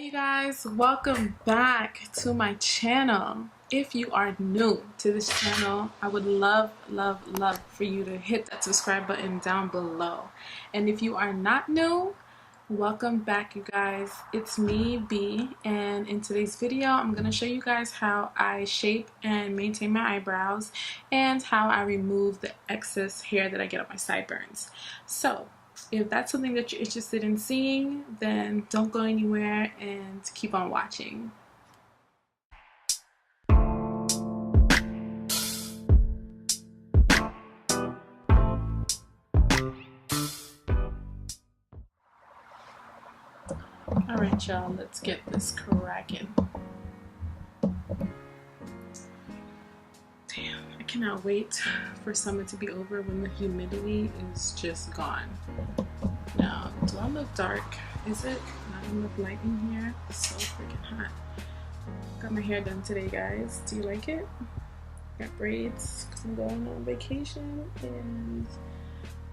Hey guys, welcome back to my channel. If you are new to this channel, I would love for you to hit that subscribe button down below. And if you are not new, welcome back you guys. It's me, B, and in today's video I'm going to show you guys how I shape and maintain my eyebrows and how I remove the excess hair that I get on my sideburns. So if that's something that you're interested in seeing, then don't go anywhere and keep on watching. Alright y'all, let's get this cracking. Damn, I cannot wait for summer to be over when the humidity is just gone. Now, do I look dark? Is it? Not enough light in here? It's so freaking hot. Got my hair done today, guys. Do you like it? Got braids because I'm going on vacation and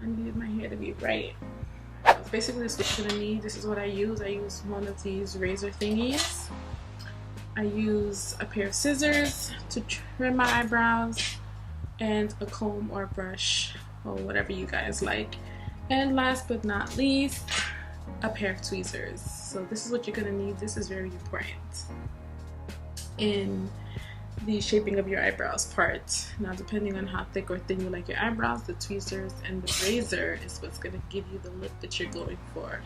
I needed my hair to be right. Basically, this is what you're gonna need. This is what I use. I use one of these razor thingies. I use a pair of scissors to trim my eyebrows and a comb or brush or whatever you guys like. And last but not least, a pair of tweezers. So this is what you're gonna need. This is very important in the shaping of your eyebrows part. Now, depending on how thick or thin you like your eyebrows, the tweezers and the razor is what's gonna give you the look that you're going for.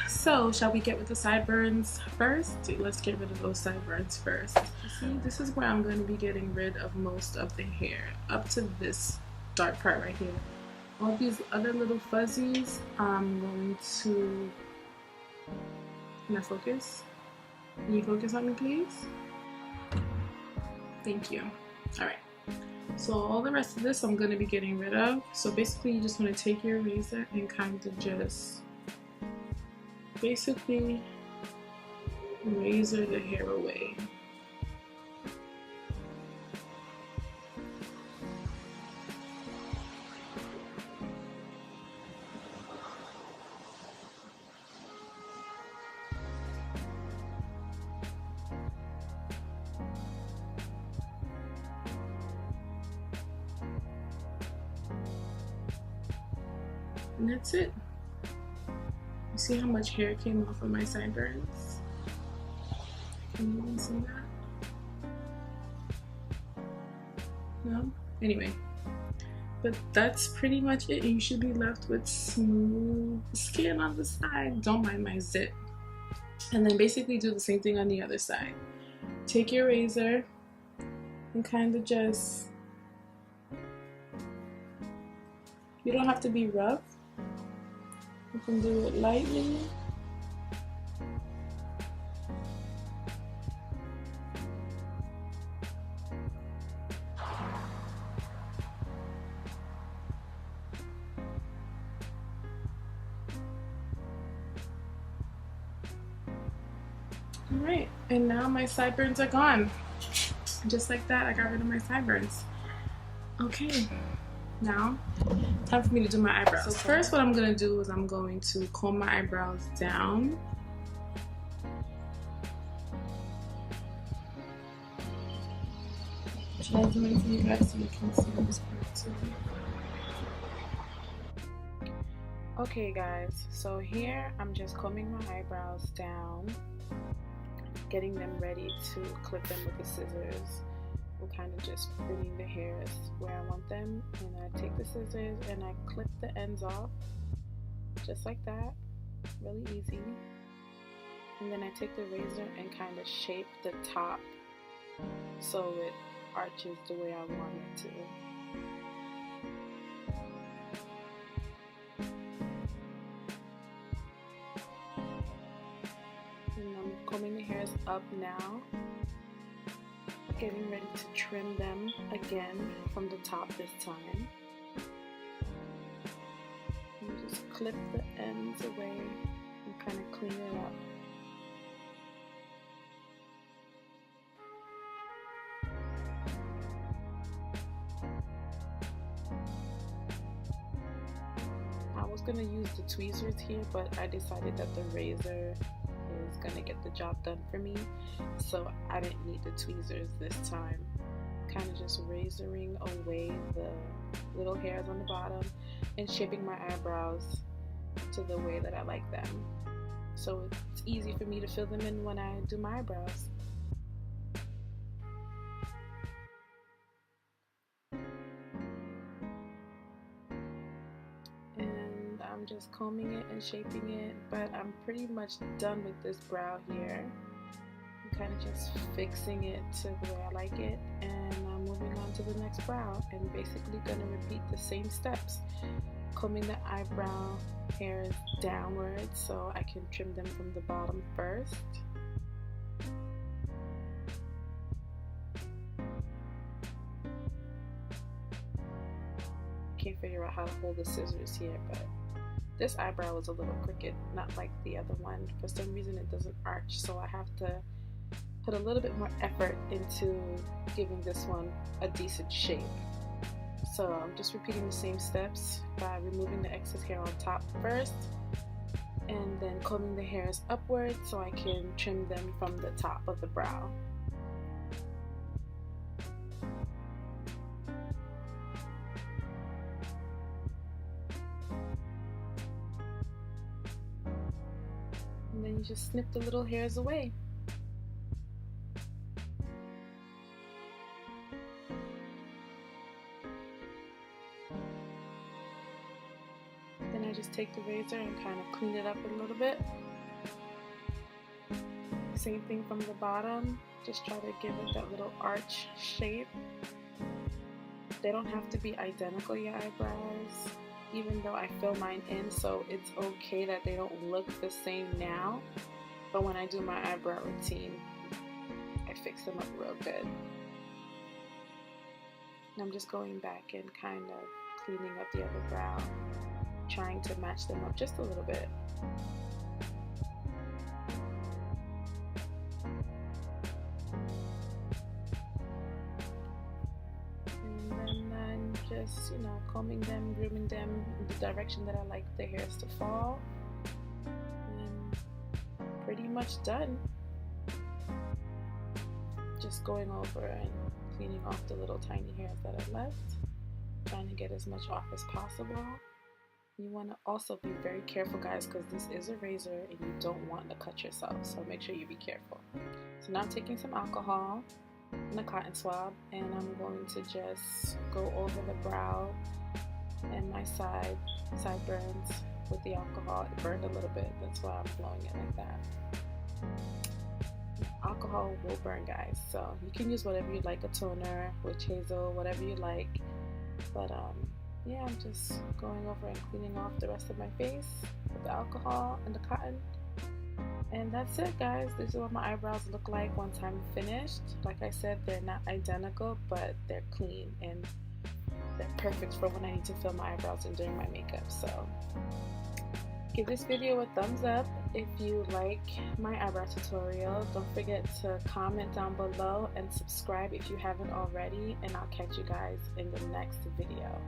So, shall we get with the sideburns first? Let's get rid of those sideburns first. You see, this is where I'm going to be getting rid of most of the hair, up to this dark part right here. All these other little fuzzies, I'm going to... Can I focus? Can you focus on me, please? Thank you. Alright. So all the rest of this I'm going to be getting rid of. So basically you just want to take your razor and kind of just basically razor the hair away. And that's it. You see how much hair came off of my sideburns? Can you even see that? No? Anyway. But that's pretty much it. You should be left with smooth skin on the side. Don't mind my zit. And then basically do the same thing on the other side. Take your razor and kind of just... You don't have to be rough. You can do it lightly. Alright, and now my sideburns are gone. Just like that, I got rid of my sideburns. Okay, now time for me to do my eyebrows. So first what I'm going to do is I'm going to comb my eyebrows down. Should I zoom in for you guys so you can see this part too? Okay guys, so here I'm just combing my eyebrows down, getting them ready to clip them with the scissors. I'm kind of just bringing the hairs where I want them, and I take the scissors and I clip the ends off just like that, really easy. And then I take the razor and kind of shape the top so it arches the way I want it to. And I'm combing the hairs up now, getting ready to trim them again from the top this time. And just clip the ends away and kind of clean it up. I was going to use the tweezers here, but I decided that the razor was gonna get the job done for me, so I didn't need the tweezers this time. Kind of just razoring away the little hairs on the bottom and shaping my eyebrows to the way that I like them, so it's easy for me to fill them in when I do my eyebrows. And I'm just combing it and shaping it, but I'm pretty much done with this brow here. I'm kind of just fixing it to the way I like it, and I'm moving on to the next brow and basically going to repeat the same steps. Combing the eyebrow hairs downwards so I can trim them from the bottom first. Can't figure out how to hold the scissors here, but this eyebrow is a little crooked, not like the other one. For some reason it doesn't arch, so I have to put a little bit more effort into giving this one a decent shape. So I'm just repeating the same steps by removing the excess hair on top first, and then combing the hairs upwards so I can trim them from the top of the brow. And then you just snip the little hairs away. Then I just take the razor and kind of clean it up a little bit. Same thing from the bottom, just try to give it that little arch shape. They don't have to be identical, your eyebrows, even though I fill mine in, so it's okay that they don't look the same now. But when I do my eyebrow routine, I fix them up real good. And I'm just going back and kind of cleaning up the other brow, trying to match them up just a little bit. And then I'm just, combing them, grooming them in the direction that I like the hairs to fall. And pretty much done. Just going over and cleaning off the little tiny hairs that are left, trying to get as much off as possible. You want to also be very careful, guys, because this is a razor and you don't want to cut yourself, so make sure you be careful. So now I'm taking some alcohol and a cotton swab, and I'm going to just go over the brow and my sideburns with the alcohol. It burned a little bit, that's why I'm blowing it like that. Alcohol will burn, guys, so you can use whatever you like, a toner, witch hazel, whatever you like. But yeah, I'm just going over and cleaning off the rest of my face with the alcohol and the cotton. And that's it, guys. This is what my eyebrows look like once I'm finished. Like I said, they're not identical, but they're clean and they're perfect for when I need to fill my eyebrows in during my makeup. So give this video a thumbs up if you like my eyebrow tutorial. Don't forget to comment down below and subscribe if you haven't already, and I'll catch you guys in the next video.